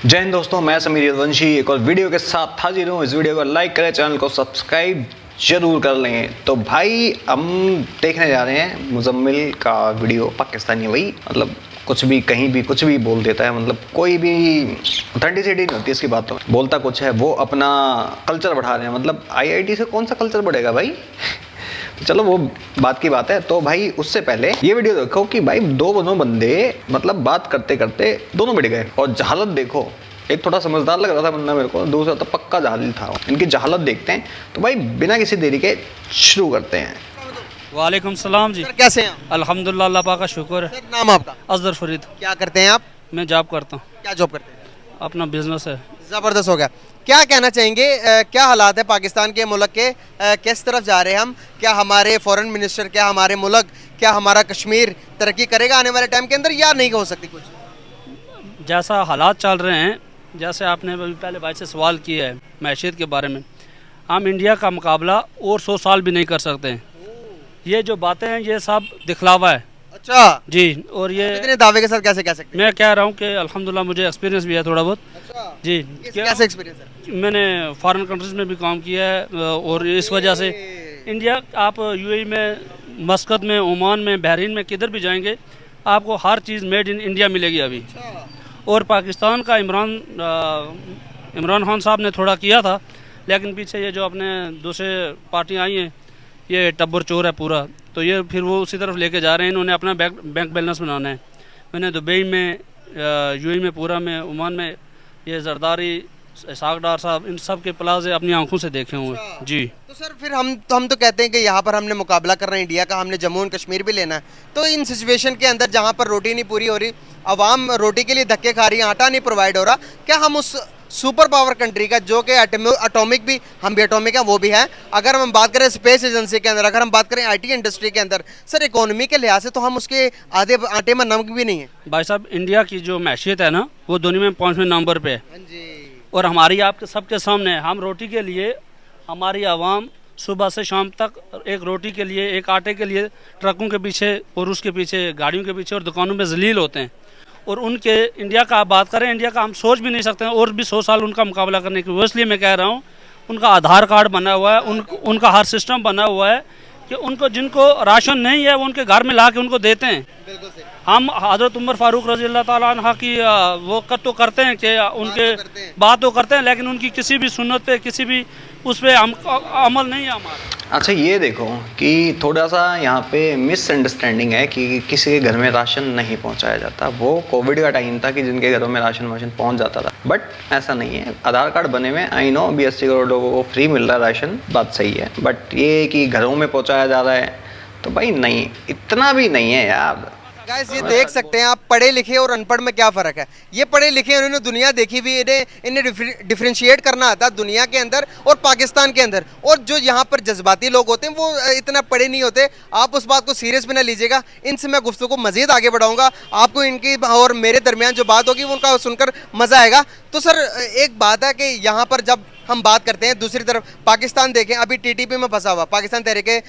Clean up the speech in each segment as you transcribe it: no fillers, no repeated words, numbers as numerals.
जय हिंद दोस्तों, मैं समीर यदुवंशी एक और वीडियो के साथ हाजिर हूँ। इस वीडियो को लाइक करें, चैनल को सब्सक्राइब जरूर कर लें। तो भाई हम देखने जा रहे हैं मुजम्मिल का वीडियो। पाकिस्तानी वही मतलब कुछ भी कहीं भी कुछ भी बोल देता है, मतलब कोई भी ऑथेंटिसिटी नहीं होती इसकी बातों में। बोलता कुछ है, वो अपना कल्चर बढ़ा रहे हैं। मतलब आईआईटी से कौन सा कल्चर बढ़ेगा भाई। चलो वो बात की बात है। तो भाई उससे पहले ये वीडियो देखो कि भाई दोनों बंदे मतलब बात करते करते दोनों मिट गए। और जहालत देखो, एक थोड़ा समझदार लग रहा था बंदा मेरे को, दूसरा तो पक्का जाहिल था। इनकी जहालत देखते हैं। तो भाई बिना किसी देरी के शुरू करते हैं। वालेकुम सलाम जी। सर कैसे हैं अल्हम्दुलिल्लाह, अल्लाह पाक का शुक्र है। सर नाम आपका? अजहर फरीद। क्या करते हैं आप? मैं जॉब करता हूँ, क्या जॉब करते हैं? अपना बिजनेस है। ज़बरदस्त हो गया। क्या कहना चाहेंगे, क्या हालात है पाकिस्तान के मुल्क के, किस तरफ जा रहे हैं हम? क्या हमारे फॉरेन मिनिस्टर, क्या हमारे मुल्क, क्या हमारा कश्मीर तरक्की करेगा आने वाले टाइम के अंदर, या नहीं हो सकती कुछ? जैसा हालात चल रहे हैं, जैसे आपने अभी पहले भाई से सवाल किया है मैशियत के बारे में, हम इंडिया का मुकाबला और 100 साल भी नहीं कर सकते हैं। ये जो बातें हैं ये सब दिखलावा है। अच्छा जी। और ये इतने दावे के साथ कैसे कह सकते हैं? मैं कह रहा हूँ कि अल्हम्दुलिल्लाह मुझे एक्सपीरियंस भी है थोड़ा बहुत। अच्छा जी। कैसे एक्सपीरियंस है? मैंने फॉरेन कंट्रीज़ में भी काम किया है और इस वजह से इंडिया, आप यूएई में, मस्कत में, ओमान में, बहरीन में किधर भी जाएंगे आपको हर चीज़ मेड इन इंडिया मिलेगी अभी। और पाकिस्तान का इमरान खान साहब ने थोड़ा किया था, लेकिन पीछे ये जो अपने दूसरे पार्टियाँ आई हैं, ये टब्बर चोर है पूरा। तो ये फिर वो उसी तरफ लेके जा रहे हैं। इन्होंने अपना बैंक बैलेंस बनाना है। मैंने दुबई में, यूएई में, पूरा में, ओमान में ये जरदारी, सागडार साहब, इन सब के प्लाजे अपनी आंखों से देखे हुए हैं। जी। तो सर फिर हम तो कहते हैं कि यहाँ पर हमने मुकाबला करना है इंडिया का, हमने जम्मू एंड कश्मीर भी लेना है। तो इन सिचुएशन के अंदर जहाँ पर रोटी नहीं पूरी हो रही, आवाम रोटी के लिए धक्के खा रही है, आटा नहीं प्रोवाइड हो रहा, क्या हम उस सुपर पावर कंट्री का, जो कि एटॉमिक भी, हम भी एटॉमिक है, वो भी है, अगर हम बात करें स्पेस एजेंसी के अंदर, अगर हम बात करें आईटी इंडस्ट्री के अंदर, सर इकोनॉमी के लिहाज से तो हम उसके आधे आटे में नमक भी नहीं है। भाई साहब, इंडिया की जो मैशियत है ना, वो दुनिया में 5वें नंबर पे है। हाँ जी। और हमारी आपके सबके सामने है। हम रोटी के लिए, हमारी आवाम सुबह से शाम तक एक रोटी के लिए, एक आटे के लिए ट्रकों के पीछे और उसके पीछे, गाड़ियों के पीछे और दुकानों में जलील होते हैं। और उनके, इंडिया का आप बात करें, इंडिया का हम सोच भी नहीं सकते हैं और भी 100 साल उनका मुकाबला करने की। वो इसलिए मैं कह रहा हूँ, उनका आधार कार्ड बना हुआ है, उनका हर सिस्टम बना हुआ है कि उनको, जिनको राशन नहीं है वो उनके घर में ला के उनको देते हैं। बिल्कुल सही। हम हज़रत उमर फारूक रज़ी अल्लाह ताला अन्हा की वो तो करते हैं कि उनके बात तो करते हैं, लेकिन उनकी किसी भी सुन्नत पे, किसी भी उस पर अमल नहीं है हमारा। अच्छा ये देखो कि थोड़ा सा यहाँ पे मिसअंडरस्टैंडिंग है कि किसी के घर में राशन नहीं पहुँचाया जाता। वो कोविड का टाइम था कि जिनके घरों में राशन वाशन पहुँच जाता था, बट ऐसा नहीं है। आधार कार्ड बने हुए, आई नो 82 करोड़ लोगों को फ्री मिल रहा है राशन, बात सही है, बट ये कि घरों में पहुँचाया जा रहा है तो भाई नहीं, इतना भी नहीं है यार। गाइस ये देख सकते हैं आप, पढ़े लिखे और अनपढ़ में क्या फ़र्क है। ये पढ़े लिखे, उन्होंने दुनिया देखी हुई, इन्हें डिफरेंशिएट करना आता है दुनिया के अंदर और पाकिस्तान के अंदर। और जो यहाँ पर जज्बाती लोग होते हैं वो इतना पढ़े नहीं होते। आप उस बात को सीरियस में ना लीजिएगा। इनसे मैं गुफ्तगू को मज़ीद आगे बढ़ाऊँगा, आपको इनकी और मेरे दरमियान जो बात होगी उनका सुनकर मज़ा आएगा। तो सर एक बात है कि यहाँ पर जब हम बात करते हैं, दूसरी तरफ पाकिस्तान देखें, अभी टीटीपी में फंसा हुआ, पाकिस्तान तहरीके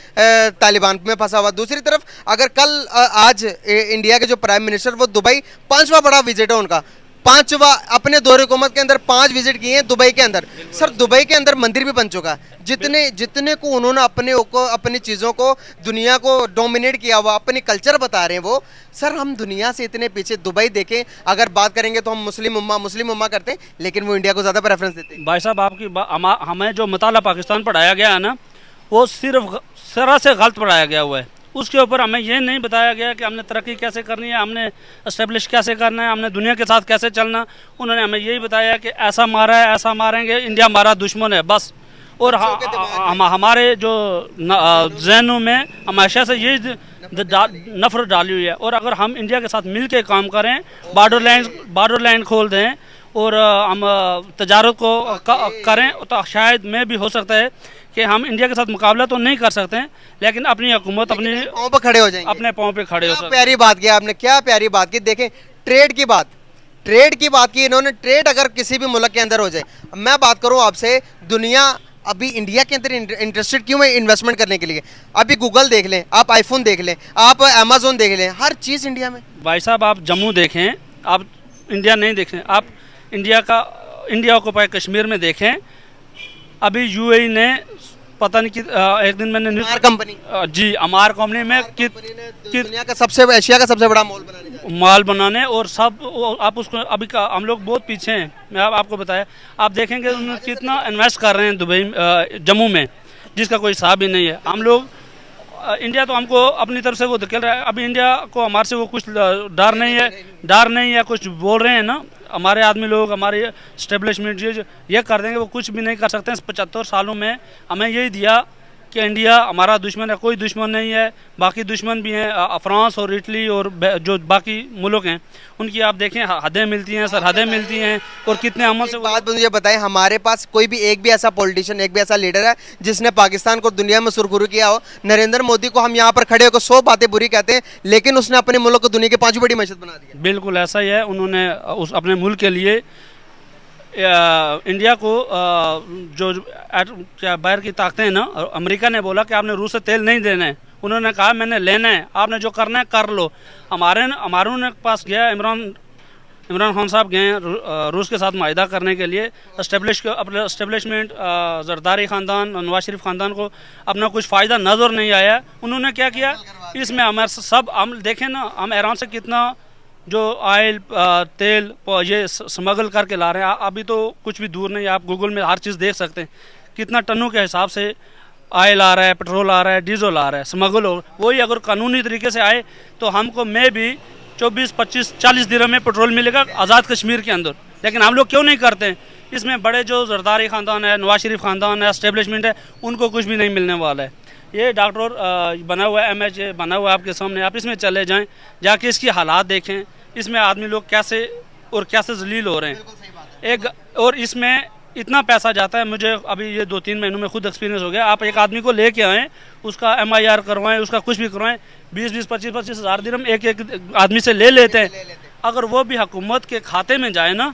तालिबान में फंसा हुआ। दूसरी तरफ अगर कल आज इंडिया के जो प्राइम मिनिस्टर, वो दुबई, 5वां बड़ा विजिट है उनका, 5वां, अपने दौरे हुकूमत के अंदर 5 विजिट किए हैं दुबई के अंदर। सर दुबई के अंदर मंदिर भी बन चुका है। जितने को उन्होंने अपनी चीज़ों को, दुनिया को डोमिनेट किया हुआ, अपनी कल्चर बता रहे हैं वो। सर हम दुनिया से इतने पीछे, दुबई देखें, अगर बात करेंगे तो हम मुस्लिम उम्मा करते हैं, लेकिन वो इंडिया को ज़्यादा प्रेफरेंस देते हैं। भाई साहब, हमें जो मुताला पाकिस्तान पढ़ाया गया है ना, वो सिर्फ सरा से गलत पढ़ाया गया हुआ है। उसके ऊपर हमें ये नहीं बताया गया कि हमने तरक्की कैसे करनी है, हमने इस्टेब्लिश कैसे करना है, हमने दुनिया के साथ कैसे चलना। उन्होंने हमें यही बताया कि ऐसा मारा है, ऐसा मारेंगे, इंडिया हमारा दुश्मन है, बस। और हमारे जो जहनों में हमेशा से यही नफरत डाली हुई है। और अगर हम इंडिया के साथ मिल के काम करें, बॉर्डर लाइन खोल दें और हम तजारत को करें, तो शायद में भी हो सकता है कि हम इंडिया के साथ मुकाबला तो नहीं कर सकते हैं, लेकिन अपनी हुकूमत अपने पाँव पर खड़े हो जाएंगे, अपने पाँव पे खड़े हो सकते हैं। प्यारी बात की आपने, क्या प्यारी बात की। देखें ट्रेड की बात की इन्होंने। ट्रेड अगर किसी भी मुल्क के अंदर हो जाए, मैं बात करूं आपसे, दुनिया अभी इंडिया के अंदर इंटरेस्टेड क्यों है इन्वेस्टमेंट करने के लिए? अभी गूगल देख लें, आप आईफोन देख लें, आप अमेजोन देख लें, हर चीज़ इंडिया में। भाई साहब, आप जम्मू देखें, आप इंडिया नहीं देखें, आप इंडिया ऑक्युपाई कश्मीर में देखें, अभी यूएई ने पता नहीं कि एक दिन मैंने न्यूज़ कंपनी जी अमार कंपनी में दुनिया का एशिया का सबसे बड़ा मॉल बनाने जा रही माल बनाने और सब आप उसको अभी का हम लोग बहुत पीछे हैं। मैं आपको बताया, आप देखेंगे उन्होंने कितना इन्वेस्ट कर रहे हैं दुबई जम्मू में, जिसका कोई हिसाब ही नहीं है। हम लोग इंडिया तो हमको अपनी तरफ से वो धकेल रहा है। अभी इंडिया को हमारे से वो कुछ डर नहीं है, कुछ बोल रहे हैं ना हमारे आदमी लोग, हमारे इस्टेब्लिशमेंट ये कर देंगे, वो कुछ भी नहीं कर सकते हैं। 75 सालों में हमें यही दिया कि इंडिया हमारा दुश्मन है, कोई दुश्मन नहीं है। बाकी दुश्मन भी हैं, फ्रांस और इटली और जो बाकी मुल्क हैं, उनकी आप देखें हदें मिलती हैं, सरहदें मिलती हैं, और कितने अमल से। बात मुझे बताएं, हमारे पास कोई भी एक भी ऐसा पॉलिटिशियन, एक भी ऐसा लीडर है जिसने पाकिस्तान को दुनिया में सुरखुरू किया हो? नरेंद्र मोदी को हम यहाँ पर खड़े होकर 100 बातें बुरी कहते हैं, लेकिन उसने अपने मुल्क को दुनिया की 5वीं बड़ी मस्जिद बना दी। बिल्कुल ऐसा ही है। उन्होंने अपने मुल्क के लिए इंडिया को जो क्या बाहर की ताकतें हैं ना, अमेरिका ने बोला कि आपने रूस से तेल नहीं देना है, उन्होंने कहा मैंने लेना है, आपने जो करना है कर लो। हमारे पास गया इमरान खान साहब गए रूस के साथ माहिदा करने के लिए। एस्टेब्लिशमेंट जरदारी ख़ानदान, नवाज शरीफ ख़ानदान को अपना कुछ फ़ायदा नज़र नहीं आया। उन्होंने क्या किया, इसमें हमारे सब हम देखें ना, हम ईरान से कितना जो ऑयल तेल ये स्मगल करके ला रहे हैं। अभी तो कुछ भी दूर नहीं, आप गूगल में हर चीज़ देख सकते हैं, कितना टनों के हिसाब से ऑयल आ रहा है, पेट्रोल आ रहा है, डीजल आ रहा है, स्मगल हो। वही अगर कानूनी तरीके से आए तो हमको में भी 24, 25, 40 दिरहम में पेट्रोल मिलेगा आज़ाद कश्मीर के अंदर। लेकिन हम लोग क्यों नहीं करते हैं? इसमें बड़े जो जरदारी ख़ानदान है, नवाज शरीफ ख़ानदान है, एस्टेब्लिशमेंट है, उनको कुछ भी नहीं मिलने वाला है। ये डॉक्टर बना हुआ है, MH बना हुआ है आपके सामने, आप इसमें चले जाएं, जाके इसकी हालात देखें, इसमें आदमी लोग कैसे जलील हो रहे हैं। और इसमें इतना पैसा जाता है। मुझे अभी ये 2-3 महीनों में खुद एक्सपीरियंस हो गया। आप एक आदमी को लेके आएँ, उसका MIR करवाएं, उसका कुछ भी करवाएं, 20-20, 25-25 हज़ार दिरहम एक आदमी से ले लेते हैं। अगर वो भी हुकूमत के खाते में जाए ना,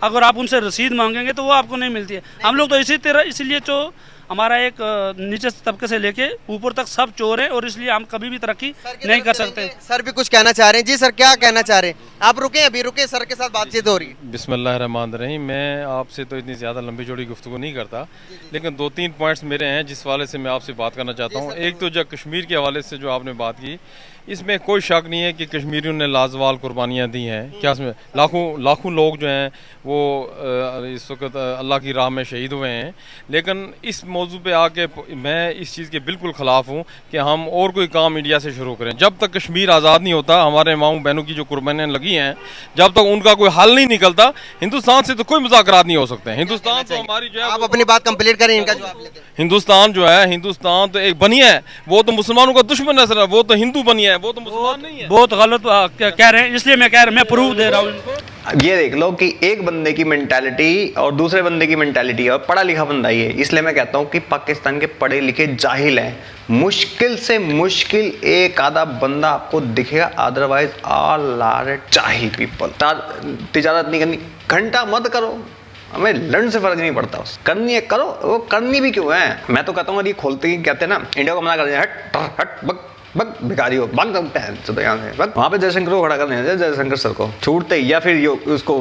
अगर आप उनसे रसीद मांगेंगे तो वो आपको नहीं मिलती है। हम लोग तो इसीलिए जो हमारा एक नीचे तबके से लेके ऊपर तक सब चोर हैं, और इसलिए हम कभी भी तरक्की नहीं कर सकते। सर भी कुछ कहना चाह रहे हैं। जी सर, क्या कहना चाह रहे हैं? आप रुके, अभी रुके, सर के साथ बातचीत हो रही है। बिस्मिल्लाहिर्रहमानिर्रहीम। मैं आपसे तो इतनी ज़्यादा लंबी चौड़ी गुफ्तगू नहीं करता, लेकिन 2-3 पॉइंट्स मेरे हैं जिस हवाले से मैं आपसे बात करना चाहता हूँ। एक तो जो कश्मीर के हवाले से जो आपने बात की, इसमें कोई शक नहीं है कि कश्मीरियों ने लाजवाल कुर्बानियाँ दी हैं। क्या इसमें लाखों लोग जो हैं वो इस वक्त अल्लाह की राह में शहीद हुए हैं। लेकिन इस मौजू पे आके मैं इस चीज़ के बिल्कुल ख़िलाफ़ हूँ कि हम और कोई काम इंडिया से शुरू करें। जब तक कश्मीर आज़ाद नहीं होता, हमारे माओ बहनों की जो कुर्बानियाँ लगी हैं, जब तक उनका कोई हल नहीं निकलता, हिंदुस्तान से तो कोई मुज़ाकरात नहीं हो सकते हैं। हिंदुस्तान तो हमारी जो है, आप अपनी बात कंप्लीट करें, इनका जवाब लेते हैं। हिंदुस्तान जो है, हिंदुस्तान तो एक बनिया है, वो तो मुसलमानों का दुश्मन है सर, वो तो हिंदू बनिया है, वो तो मुसलमान नहीं है। बहुत गलत कह रहे हैं, इसलिए मैं प्रूफ दे रहा हूँ इनको। ये देख लो कि एक बंदे की मेंटालिटी और दूसरे बंदे की मेंटालिटी, और पढ़ा लिखा बंदा ही है। इसलिए मैं कहता हूँ कि पाकिस्तान के पढ़े लिखे जाहिल हैं। मुश्किल से मुश्किल एक आधा बंदा आपको दिखेगा, अदरवाइज ऑल आर जाहिल पीपल। तिजारत नहीं करनी, घंटा मत करो, हमें लंड से फर्क नहीं पड़ता। करनी है करो, वो करनी भी क्यों है। मैं तो कहता हूँ ये खोलते ही कहते हैं ना, इंडिया को मना कर दिया, हट हट बक बक भिखारी हो, भाग सकते हैं यहाँ से, बक। वहाँ पे जयशंकर को खड़ा करने हैं, जयशंकर सर को छूटते ही, या फिर उसको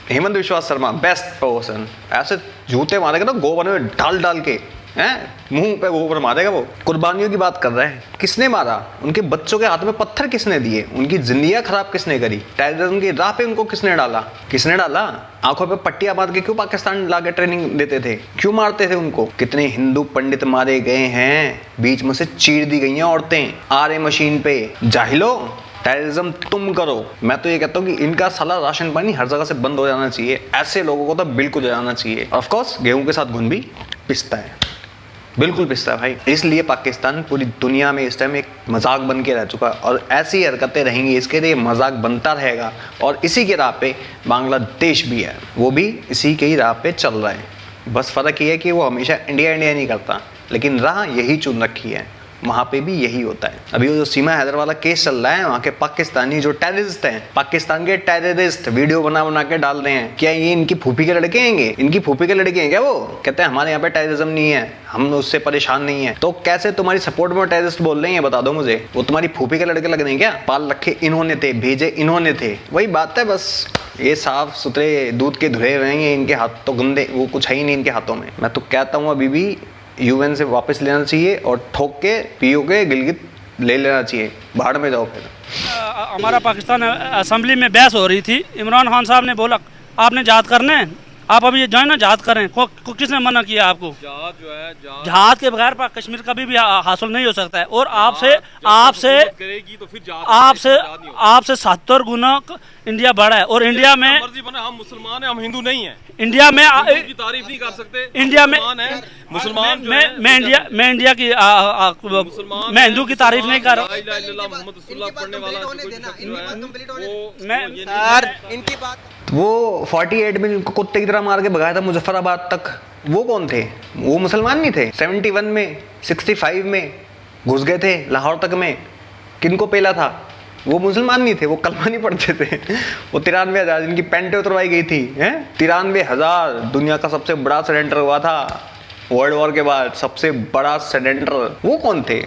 हेमंत विश्वास शर्मा बेस्ट पर्सन, ऐसे जूते मारेगा ना गोबर में डाल डाल के, हैं मुंह पे गोबर मारेगा वो। कुर्बानियों की बात कर रहे हैं, किसने मारा? उनके बच्चों के हाथ में पत्थर किसने दिए? उनकी जिंदगियां खराब किसने करी? टेररिज्म की राह पे उनको किसने डाला? आंखों पे पट्टियां बांध के क्यों पाकिस्तान लाके ट्रेनिंग देते थे? क्यों मारते थे उनको? कितने हिंदू पंडित मारे गए हैं, बीच में से चीर दी गई हैं औरतें आरे मशीन पे। जाहिलो, टेररिज्म तुम करो। मैं तो ये कहता हूँ कि इनका साला राशन पानी हर जगह से बंद हो जाना चाहिए। ऐसे लोगों को तो बिल्कुल हो जाना चाहिए। ऑफ कोर्स गेहूं के साथ घुन भी पिसता है, बिल्कुल पिसता है भाई। इसलिए पाकिस्तान पूरी दुनिया में इस टाइम एक मजाक बन के रह चुका है, और ऐसी हरकतें रहेंगी, इसके लिए मजाक बनता रहेगा। और इसी के राह पे बांग्लादेश भी है, वो भी इसी के ही राह पे चल रहा है। बस फ़र्क ये है कि वो हमेशा इंडिया नहीं करता, लेकिन राह यही चुन रखी है। वहाँ पे भी यही होता है। अभी वो जो सीमा हैदर वाला केस चल रहा है, वहाँ के पाकिस्तानी जो टेररिस्ट हैं, पाकिस्तान के टेररिस्ट वीडियो बना बना के डाल रहे हैं। क्या ये इनकी फूफी के लड़के हैं? इनकी फूफी के लड़के हैं क्या? वो कहते हैं हमारे यहाँ पे टेररिज्म नहीं है, हम उससे परेशान नहीं है। तो कैसे तुम्हारी सपोर्ट में टेररिस्ट बोल रहे हैं, बता दो मुझे। वो तुम्हारी फूफी के लड़के लग रहे हैं क्या? पाल रखे इन्होंने थे, भेजे इन्होंने थे। वही बात है, बस ये साफ सुथरे दूध के धुले रहेंगे, इनके हाथ तो गंदे, वो कुछ है ही नहीं इनके हाथों में। मैं तो कहता हूँ अभी भी यूएन से वापस लेना चाहिए और ठोक के पीओ के गिलगित ले लेना चाहिए। भाड़ में जाओ फिर। हमारा पाकिस्तान असेंबली में बहस हो रही थी। इमरान खान साहब ने बोला आपने जहाद करने हैं, आप अभी ये जाए ना जहाद करें। किसने मना किया आपको? जहाज जो है, जहाद के बगैर कश्मीर कभी भी हासिल नहीं हो सकता है। और करेगी तो फिर आपसे 70 गुना इंडिया बड़ा है। और इंडिया में हम मुसलमान हैं, हम हिंदू नहीं हैं। इंडिया में की तारीफ नहीं कर सकते। इंडिया में मुसलमान मैं इंडिया की मैं हिंदू की तारीफ नहीं कर रहा। इनकी बात वो 48 में इनको कुत्ते की तरह मार के भगाया था मुजफ्फराबाद तक, वो कौन थे? वो मुसलमान नहीं थे? 71 में 65 में घुस गए थे लाहौर तक में, किनको पेला था? वो मुसलमान नहीं थे, वो कलमा नहीं पढ़ते थे। वो 93,000 जिनकी पेंटें उतरवाई गई थी, हैं 93,000। दुनिया का सबसे बड़ा सरेंडर हुआ था वर्ल्ड वॉर के बाद, सबसे बड़ा सरेंडर। वो कौन थे?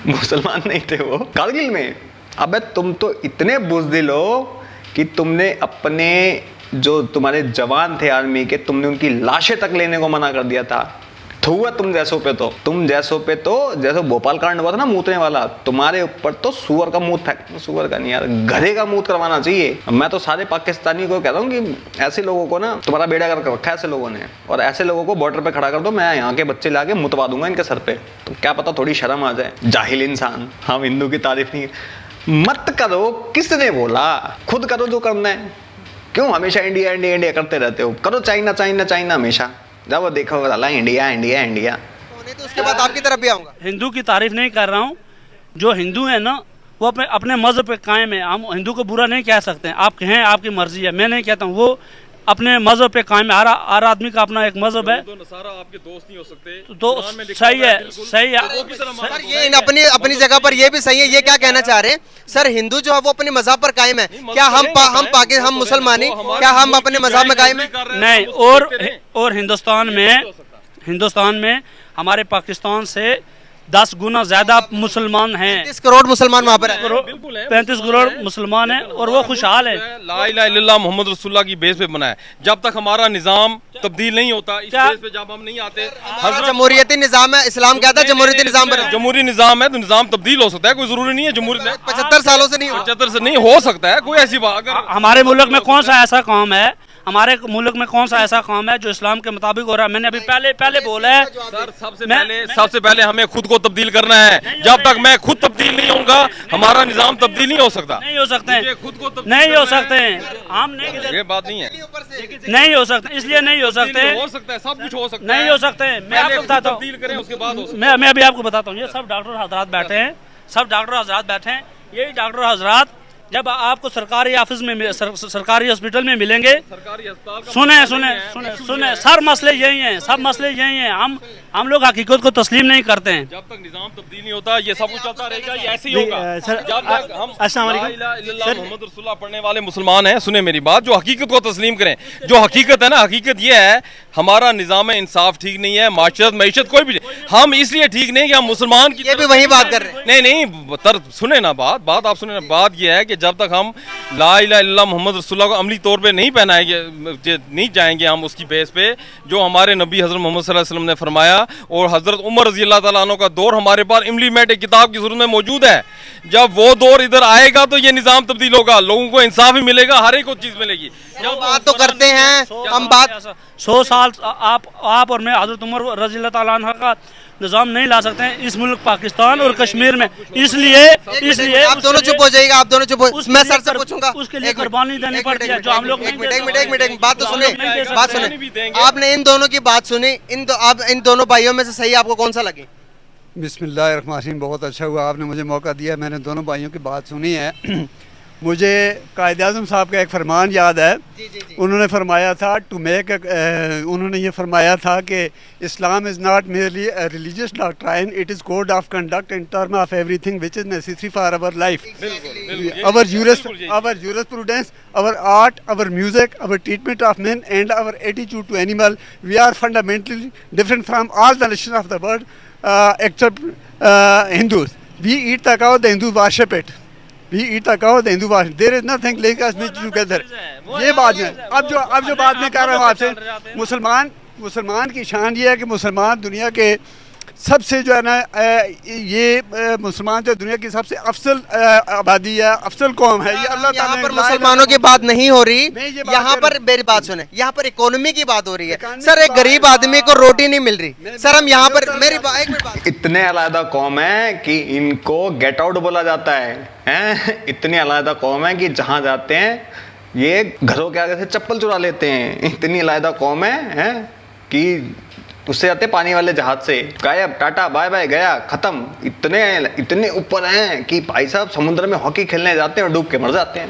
मुसलमान नहीं थे वो, कारगिल में। अबे तुम तो इतने बुज़दिल हो कि तुमने अपने जो तुम्हारे जवान थे आर्मी के, तुमने उनकी लाशें तक लेने को मना कर दिया था। हुआ तुम जैसों पे तो जैसे भोपाल कांड हुआ था ना मूतने वाला, तुम्हारे ऊपर तो सुअर का मूत फेंक, सुअर का नहीं यार, गधे का मूत करवाना चाहिए। मैं तो सारे पाकिस्तानी को कहता हूँ कि ऐसे लोगों को ना तुम्हारा बेड़ा कर रखा है ऐसे लोगों ने, और ऐसे लोगों को बॉर्डर पे खड़ा कर दो, मैं यहाँ के बच्चे लाके मुतवा दूंगा इनके सर पे। तो क्या पता थोड़ी शर्म आ जाए। जाहिल इंसान। हम हिंदू की तारीफ नहीं मत करो, किसने बोला? खुद करो जो करना है। क्यों हमेशा इंडिया इंडिया इंडिया करते रहते हो? करो चाइना चाइना चाइना हमेशा। जब वो देखो इंडिया इंडिया इंडिया। तो उसके बाद आपकी तरफ भी आऊंगा। हिंदू की तारीफ नहीं कर रहा हूँ। जो हिंदू है ना वो अपने मज़हब पे कायम है। हम हिंदू को बुरा नहीं कह सकते। आप कहें, आपकी मर्जी है, मैं नहीं कहता हूँ। वो अपने मज़हब पे कायम है। हर आदमी का अपना एक मज़हब है। आपके दोस्त नहीं हो सकते तो सही है, सही है। सर ये अपनी जगह पर ये भी सही है। ये क्या कहना चाह रहे हैं सर? हिंदू जो है वो अपने मजहब पर कायम है। क्या हम मुसलमानी, क्या हम अपने मजहब में कायम है? नहीं। और हिंदुस्तान में हमारे पाकिस्तान से 10 गुना ज्यादा मुसलमान हैं। 35 करोड़ मुसलमान वहाँ पर है। 35 करोड़ मुसलमान हैं और वो खुशहाल है। ला इलाहा इल्लल्लाह मोहम्मद रसूलुल्लाह की बेस पे बना है। जब तक हमारा निजाम तब्दील नहीं होता, इस बेस पे जब हम नहीं आते। जमहूरियती निजाम है, इस्लाम क्या था? जमहूरियती निजाम पर जमहूरी निजाम है तो निजाम तब्दील हो सकता है, कोई जरूरी नहीं है जमहूरी। 75 सालों से नहीं, 75 से नहीं हो सकता है कोई ऐसी बात। हमारे मुल्क में कौन सा ऐसा काम है, हमारे मुल्क में कौन सा ऐसा काम है जो इस्लाम के मुताबिक हो रहा है? मैंने अभी पहले बोला है सर, सबसे पहले हमें खुद को तब्दील करना है। जब तक मैं खुद तब्दील नहीं होऊंगा, हमारा निजाम तब्दील नहीं हो सकता। नहीं हो सकते हैं, खुद को नहीं हो सकते हैं। हम नहीं, ये बात नहीं है, नहीं हो सकते, इसलिए नहीं हो सकते। हो सकता है, सब कुछ हो सकता है, नहीं हो सकते हैं। मैं आपको बताता हूँ, तब्दील करें उसके बाद हो सकता है। मैं अभी आपको बताता हूँ। ये सब डॉक्टर हजरात बैठे हैं, सब डॉक्टर हजरात बैठे हैं। यही डॉक्टर हजरात जब आपको सरकारी ऑफिस में, सरकारी हॉस्पिटल में मिलेंगे, सरकारी अस्पताल का सुने सर मसले यही हैं, सब मसले यही हैं। हम लोग हकीकत को तस्लीम नहीं करते हैं। जब तक निजाम तब्दील नहीं होता ये सब कुछ चलता रहेगा, ये ऐसे ही होगा। जब तक हम मोहम्मद रसूलुल्लाह पढ़ने वाले मुसलमान हैं, सुने मेरी बात, जो हकीकत को तस्लीम करें। जो हकीकत है ना, हकीकत ये है हमारा निजाम इंसाफ ठीक नहीं है, माशरत मईशत कोई भी। हम इसलिए ठीक नहीं कि हम मुसलमान की, ये भी वही बात कर रहे हैं। नहीं सुने ना बात आप सुने ना। बात ये है कि जब तक हम ला इलाहा इल्लल्लाह मोहम्मद रसूलुल्लाह को अमली तौर पे नहीं पहनाएंगे, नहीं जाएंगे हम उसकी बेस पे, जो हमारे नबी हज़रत मोहम्मद सल्लल्लाहु अलैहि वसल्लम ने फरमाया और हज़रत उमर रज़ी अल्लाह ताला अन्हु का दौर हमारे पास इम्प्लीमेंट किताब की सूरत में मौजूद है। जब वो दौर इधर आएगा तो ये निज़ाम तब्दील होगा, लोगों को इंसाफ ही मिलेगा, हर एक चीज़ मिलेगी। जब बात तो करते हैं हम, बात 100 साल आप और मैं हज़रत उमर रज़ी अल्लाह ताला अन्हु का निज़ाम नहीं ला सकते हैं इस मुल्क पाकिस्तान और कश्मीर में। इसलिए आप दोनों चुप हो जाइएगा, आप दोनों चुप हो। मैं सर से पूछूंगा, उसके लिए कुर्बानी देनी पड़ती है जो हम लोग। एक मिनट बात तो सुने। आपने इन दोनों की बात सुनी, आप इन दोनों भाइयों में से सही आपको कौन सा लगे? बिस्मिल्लाहिर्रहमानिर्रहीम। बहुत अच्छा हुआ आपने मुझे मौका दिया, मैंने दोनों भाइयों की बात सुनी है मुझे कायद-ए-आज़म साहब का एक फरमान याद है। उन्होंने फरमाया था उन्होंने ये फरमाया था कि Islam is not merely a religious doctrine, it is code of conduct in term of everything which is necessary for our life, our jurisprudence, our art, our music, our treatment of men and our attitude to animal. We are fundamentally different from all the nations of the world except Hindus. We eat the cow, the Hindus worship it. We eat the cow, the Hindu worship. There is nothing like us together. ये बात है। अब जो बात मैं कर रहा हूँ आपसे, मुसलमान की शान ये है कि मुसलमान दुनिया के सबसे जो है ना ये मुसलमान जो दुनिया की सबसे अफसल आबादी है, अफसल कौम है। ये अल्लाह ताला यहाँ पर मुसलमानों की बात नहीं हो रही, यहाँ पर मेरी बात सुने, यहाँ पर इकोनॉमी की बात हो रही है। सर एक गरीब आदमी को रोटी नहीं मिल रही। सर हम यहाँ पर मेरी एक मिनट, इतने अलग कौम है कि इनको गेट आउट बोला जाता है। इतनी अलग कौम है कि जहाँ जाते हैं ये घरों के आगे से चप्पल चुरा लेते हैं। इतनी अलग कौम है कि उससे आते पानी वाले जहाज से, गायब, टाटा बाय बाय, गया, खत्म। इतने ऊपर हैं कि भाई साहब समुद्र में हॉकी खेलने जाते हैं और डूब के मर जाते हैं।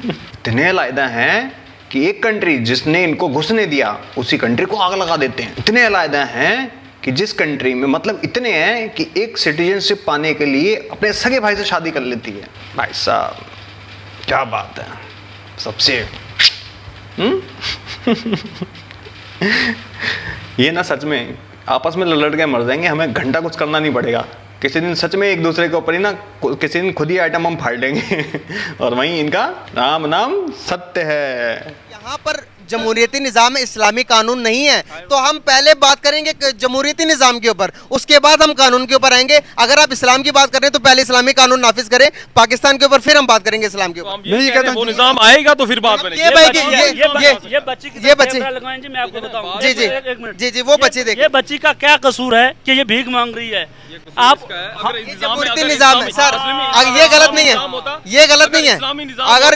इतने अलहदा हैं कि एक कंट्री जिसने इनको घुसने दिया उसी कंट्री को आग लगा देते हैं। इतने अलहदा हैं कि जिस कंट्री में मतलब इतने हैं कि एक सिटीजनशिप पाने के लिए अपने सगे भाई से शादी कर लेती है। भाई साहब क्या बात है सबसे। ये ना सच में आपस में लड़ के मर जाएंगे, हमें घंटा कुछ करना नहीं पड़ेगा। किसी दिन सच में एक दूसरे के ऊपर ही ना किसी दिन खुद ही आइटम हम फाड़ लेंगे और वहीं इनका नाम सत्य है। यहाँ पर जमहूरियती निज़ाम इस्लामी कानून नहीं है, तो हम पहले बात करेंगे जमहूरियती निज़ाम के ऊपर, उसके बाद हम कानून के ऊपर आएंगे। अगर आप इस्लाम की बात कर रहे हैं तो पहले इस्लामी कानून नाफिज करें पाकिस्तान के ऊपर, फिर हम बात करेंगे इस्लाम के ऊपर। नहीं कहते वो निज़ाम आएगा तो फिर बात बनेगी। ये भाई ये बच्ची लगाएं जी, मैं आपको बताऊं। जी वो बच्ची देखिए, ये बच्ची का क्या कसूर है कि ये भीख मांग रही है। आप जमहूरियती निज़ाम है सर, ये गलत नहीं है, ये गलत नहीं है। अगर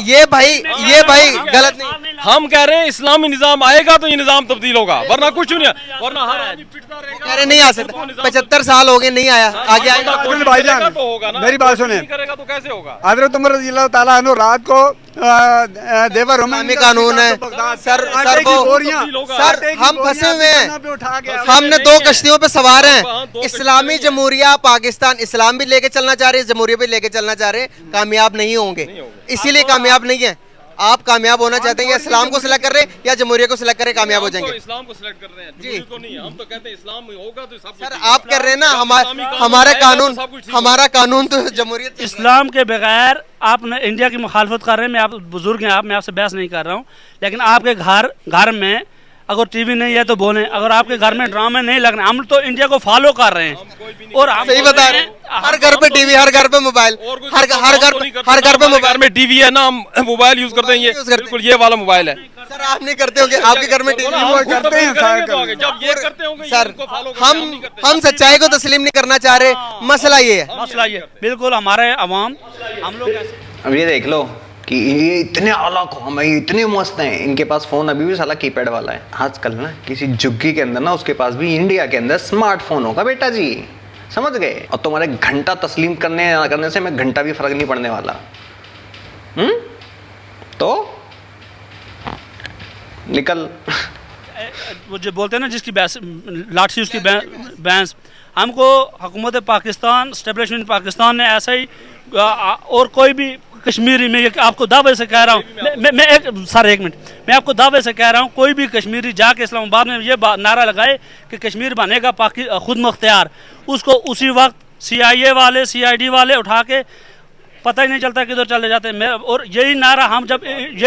ये भाई गलत नहीं, हम कह रहे हैं इस्लामी निजाम आएगा तो ये निजाम तब्दील होगा, वरना कुछ नहीं है। वरना हर आदमी पिटता रहेगा। कह रहे नहीं आ सकता, 75 साल हो गए नहीं आया, आगे आएगा भाईजान। मेरी बात सुने, करेगा तो कैसे होगा। हज़रत उमर रज़ियल्लाहु ताला अन्हु रात को देवर इस्लामी कानून है सर हम फंसे हुए हैं। हमने 2 कश्तियों पे सवार हैं। इस्लामी जमहूरिया पाकिस्तान, इस्लाम भी लेके चलना चाह रहे हैं, जमहूरिया भी लेके चलना चाह रहे हैं, कामयाब नहीं होंगे। इसीलिए कामयाब नहीं है। आप कामयाब होना चाहते हैं या इस्लाम को सिलेक्ट कर रहे हैं या जमहूरिया को सिलेक्ट कर रहे हैं, कामयाब हो जाएंगे। इस्लाम को सिलेक्ट कर रहे हैं जी, को नहीं। हम तो कहते हैं इस्लाम होगा तो सब। सर आप कर रहे हैं ना, हमारा कानून तो जमहूरियत। इस्लाम के बगैर आप इंडिया की मुखालफत कर रहे हैं। मैं आप बुजुर्ग हैं, मैं आपसे बहस नहीं कर रहा हूँ, लेकिन आपके घर में अगर टीवी नहीं है तो बोलें। अगर आपके घर में ड्रामे नहीं लग रहे, हम तो इंडिया को फॉलो कर रहे हैं और हम सही बता रहे हैं। हर घर पे टीवी, हर घर पे मोबाइल, हर घर पे मोबाइल में टीवी है ना, हम मोबाइल यूज करते हैं। ये बिल्कुल ये वाला मोबाइल है। सर आप नहीं करते होंगे, आपके घर में टीवी करते हैं जब ये करते होंगे सर। हम सच्चाई को तस्लीम नहीं करना चाह रहे, मसला ये है। बिल्कुल हमारे अवाम, हम लोग अब ये देख लो कि ये इतने आला कौम है, इतने मस्त हैं, इनके पास फ़ोन अभी भी साला कीपैड वाला है। आजकल ना किसी झुग्गी के अंदर ना उसके पास भी इंडिया के अंदर स्मार्टफोन होगा बेटा जी, समझ गए। और तुम्हारे घंटा तस्लीम करने से मैं घंटा भी फर्क नहीं पड़ने वाला। तो निकल। वो जो बोलते हैं ना जिसकी लाठी उसकी बैंस, हमको हुकूमत पाकिस्तान, स्टेब्लिशमेंट पाकिस्तान ने ऐसा ही और कोई भी कश्मीरी, मैं आपको दावे से कह रहा हूँ, मैं एक मिनट, मैं आपको दावे से कह रहा हूँ, कोई भी कश्मीरी जाके इस्लामाबाद में ये नारा लगाए कि कश्मीर बनेगा खुद मुख्तियार, उसको उसी वक्त CIA वाले, CID वाले उठा के पता ही नहीं चलता किधर चले जाते हैं। और यही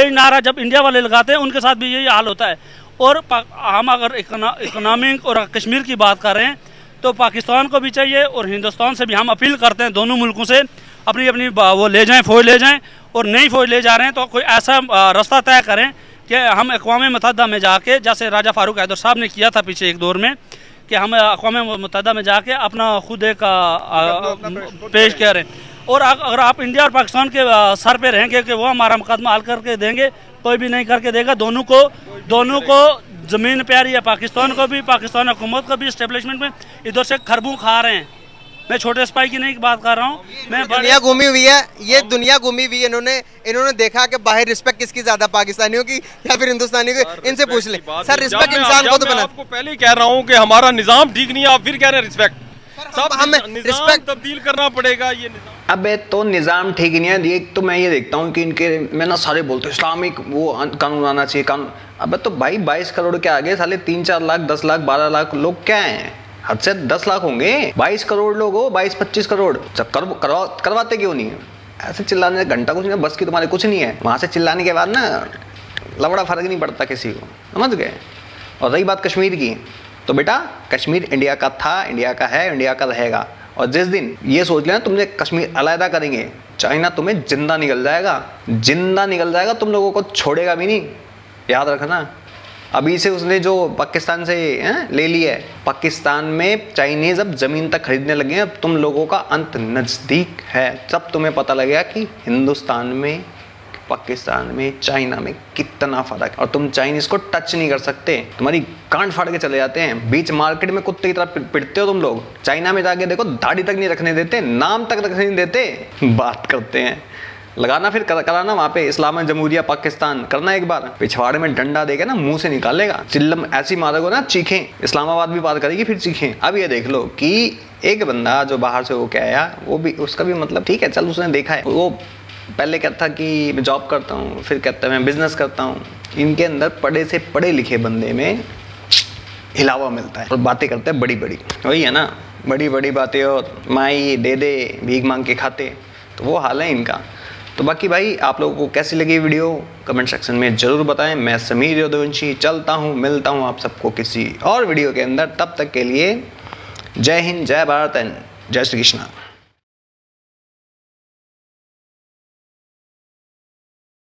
नारा जब इंडिया वाले लगाते हैं उनके साथ भी यही हाल होता है। और हम अगर इकोनॉमिक और कश्मीर की बात कर रहे हैं तो पाकिस्तान को भी चाहिए और हिंदुस्तान से भी हम अपील करते हैं, दोनों मुल्कों से अपनी अपनी वो ले जाएं, फौज ले जाएं। और नई फौज ले जा रहे हैं तो कोई ऐसा रास्ता तय करें कि हम अक़वाम मुत्तहिदा में जाके, जैसे राजा फारूक हैदर साहब ने किया था पीछे एक दौर में, कि हम अक़वाम मुत्तहिदा में जाके अपना खुद एक पेश करें। और अगर आप इंडिया और पाकिस्तान के सर पे रहेंगे कि वो हमारा मुकदमा हल करके देंगे, कोई भी नहीं करके देगा। दोनों को ज़मीन प्यारी है, पाकिस्तान को भी, पाकिस्तान हुकूमत को भी। इस्टेब्लिशमेंट में इधर से खरबू खा रहे हैं, मैं छोटे सिपाही की नहीं बात कर रहा हूँ, मैं दुनिया घूमी हुई है, ये दुनिया घूमी हुई है। इन्होंने देखा कि बाहर रिस्पेक्ट किसकी ज्यादा, पाकिस्तानियों की या फिर हिंदुस्तानियों की। इनसे पूछ ले सर, रिस्पेक्ट इंसान को तो बना। आपको पहले ही कह रहा हूँ कि हमारा निजाम ठीक नहीं है, आप फिर कह रहे हैं रिस्पेक्ट। हमें रिस्पेक्ट तब्दील करना पड़ेगा ये निजाम। अबे तो निज़ाम ठीक ही नहीं है। ये तो मैं ये देखता हूँ कि इनके मैं ना सारे बोलते हैं इस्लामिक वो कानून आना चाहिए, कानून। अबे तो भाई 22 करोड़ के आगे साले 3-4 लाख 10 लाख 12 लाख लोग क्या हैं? हद से 10 लाख होंगे। 22 करोड़ लोग हो, 22-25 करोड़ करवाते क्यों नहीं है? ऐसे चिल्लाने से घंटा कुछ नहीं, बस की तुम्हारे कुछ नहीं है। वहाँ से चिल्लाने के बाद ना लवड़ा फर्क नहीं पड़ता किसी को, समझ गए। और रही बात कश्मीर की, तो बेटा कश्मीर इंडिया का था, इंडिया का है, इंडिया का रहेगा। और जिस दिन ये सोच लेना तुमने कश्मीर अलहदा करेंगे, चाइना तुम्हें जिंदा निकल जाएगा, जिंदा निकल जाएगा, तुम लोगों को छोड़ेगा भी नहीं, याद रखना। अभी से उसने जो पाकिस्तान से ले लिया है, पाकिस्तान में चाइनीज़ अब ज़मीन तक खरीदने लगे हैं। अब तुम लोगों का अंत नज़दीक है। जब तुम्हें पता लगेगा कि हिंदुस्तान में, पाकिस्तान में, चाइना में कितना फ़र्क है, और तुम चाइनीज़ को टच नहीं कर सकते, तुम्हारी गांड फाड़ के चले जाते हैं। बीच मार्केट में कुत्ते की तरह पिटते हो तुम लोग। चाइना में जाके देखो, दाढ़ी तक नहीं रखने देते, नाम तक रखने नहीं देते, बात करते हैं। लगाना फिर कराना वहाँ पे इस्लामी जमहूरिया पाकिस्तान करना, एक बार पिछवाड़े में डंडा देके ना मुंह से निकालेगा, चिल्लम ऐसी मारोगे ना चीखें। इस्लामाबाद भी बात करेगी फिर चीखें। अब ये देख लो कि एक बंदा जो बाहर से वो क्या आया, वो भी उसका भी मतलब ठीक है, चल उसने देखा है। वो पहले कहता था कि मैं जॉब करता हूँ, फिर कहता है मैं बिजनेस करता हूँ। इनके अंदर पढ़े से पढ़े लिखे बंदे में हिलावा मिलता है और बातें करते हैं बड़ी बड़ी, वही है ना, बड़ी बड़ी बातें और माई दे दे भीख मांग के खाते। तो वो हाल है इनका। तो बाकी भाई आप लोगों को कैसी लगी वीडियो कमेंट सेक्शन में ज़रूर बताएं। मैं समीर यदुवंशी चलता हूँ, मिलता हूँ आप सबको किसी और वीडियो के अंदर। तब तक के लिए जय हिंद, जय भारत एंड जय श्री कृष्णा।